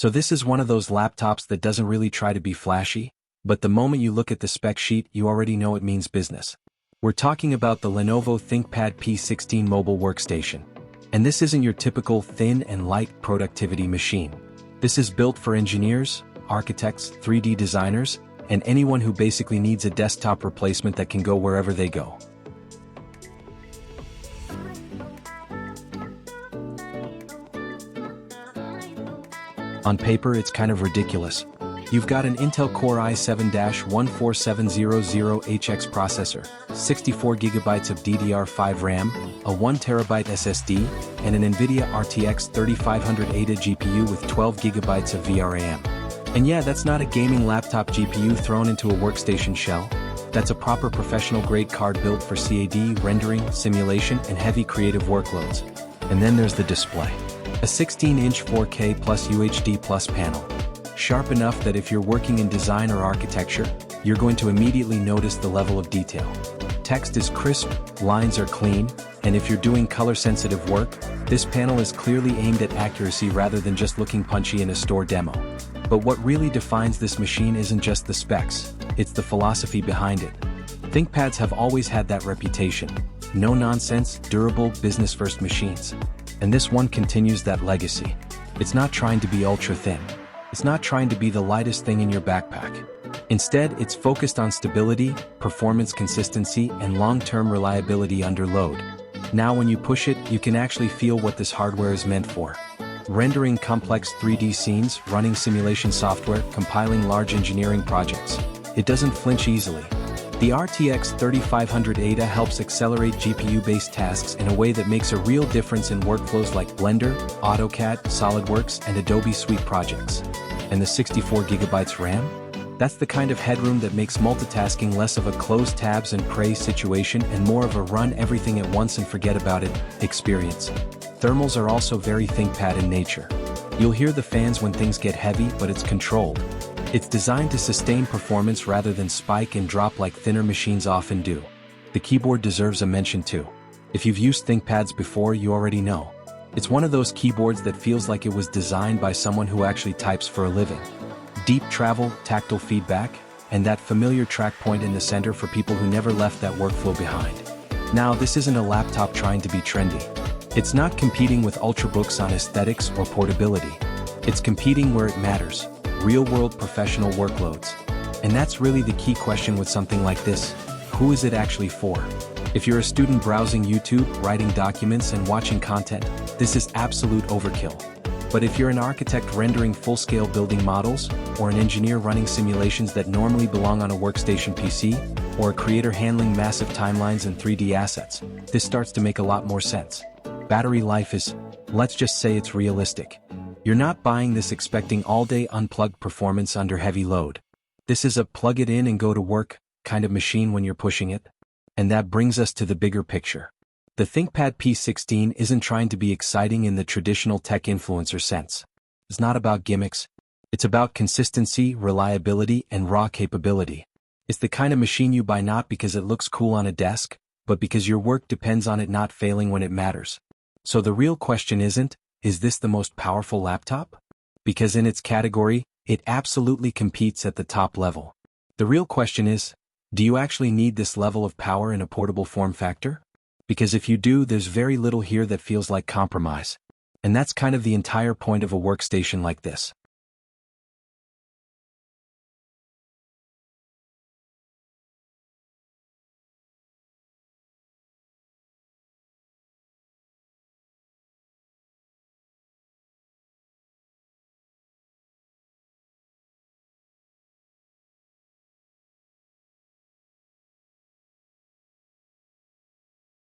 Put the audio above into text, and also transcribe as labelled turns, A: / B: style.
A: So this is one of those laptops that doesn't really try to be flashy, but the moment you look at the spec sheet you already know it means business. We're talking about the Lenovo ThinkPad P16 mobile workstation. And this isn't your typical thin and light productivity machine. This is built for engineers, architects, 3D designers, and anyone who basically needs a desktop replacement that can go wherever they go. On paper, it's kind of ridiculous. You've got an Intel Core i7-14700HX processor, 64GB of DDR5 RAM, a 1TB SSD, and an NVIDIA RTX 3500 GPU with 12GB of VRAM. And yeah, that's not a gaming laptop GPU thrown into a workstation shell. That's a proper professional-grade card built for CAD, rendering, simulation, and heavy creative workloads. And then there's the display. A 16-inch 4K plus UHD plus panel. Sharp enough that if you're working in design or architecture, you're going to immediately notice the level of detail. Text is crisp, lines are clean, and if you're doing color-sensitive work, this panel is clearly aimed at accuracy rather than just looking punchy in a store demo. But what really defines this machine isn't just the specs, it's the philosophy behind it. ThinkPads have always had that reputation. No-nonsense, durable, business-first machines. And this one continues that legacy. It's not trying to be ultra-thin. It's not trying to be the lightest thing in your backpack. Instead, it's focused on stability, performance consistency, and long-term reliability under load. Now when you push it, you can actually feel what this hardware is meant for. Rendering complex 3D scenes, running simulation software, compiling large engineering projects. It doesn't flinch easily. The RTX 3500 ADA helps accelerate GPU-based tasks in a way that makes a real difference in workflows like Blender, AutoCAD, SolidWorks, and Adobe Suite projects. And the 64GB RAM? That's the kind of headroom that makes multitasking less of a close tabs and pray situation and more of a run everything at once and forget about it experience. Thermals are also very ThinkPad in nature. You'll hear the fans when things get heavy, but it's controlled. It's designed to sustain performance rather than spike and drop like thinner machines often do. The keyboard deserves a mention too. If you've used ThinkPads before, you already know. It's one of those keyboards that feels like it was designed by someone who actually types for a living. Deep travel, tactile feedback, and that familiar track point in the center for people who never left that workflow behind. Now, this isn't a laptop trying to be trendy. It's not competing with ultrabooks on aesthetics or portability. It's competing where it matters. Real-world professional workloads. And that's really the key question with something like this. Who is it actually for? If you're a student browsing YouTube, writing documents, and watching content, this is absolute overkill. But if you're an architect rendering full-scale building models, or an engineer running simulations that normally belong on a workstation PC, or a creator handling massive timelines and 3D assets, this starts to make a lot more sense. Battery life is, let's just say it's realistic. You're not buying this expecting all-day unplugged performance under heavy load. This is a plug it in and go to work kind of machine when you're pushing it. And that brings us to the bigger picture. The ThinkPad P16 isn't trying to be exciting in the traditional tech influencer sense. It's not about gimmicks. It's about consistency, reliability, and raw capability. It's the kind of machine you buy not because it looks cool on a desk, but because your work depends on it not failing when it matters. So the real question isn't, is this the most powerful laptop? Because in its category, it absolutely competes at the top level. The real question is, do you actually need this level of power in a portable form factor? Because if you do, there's very little here that feels like compromise. And that's kind of the entire point of a workstation like this.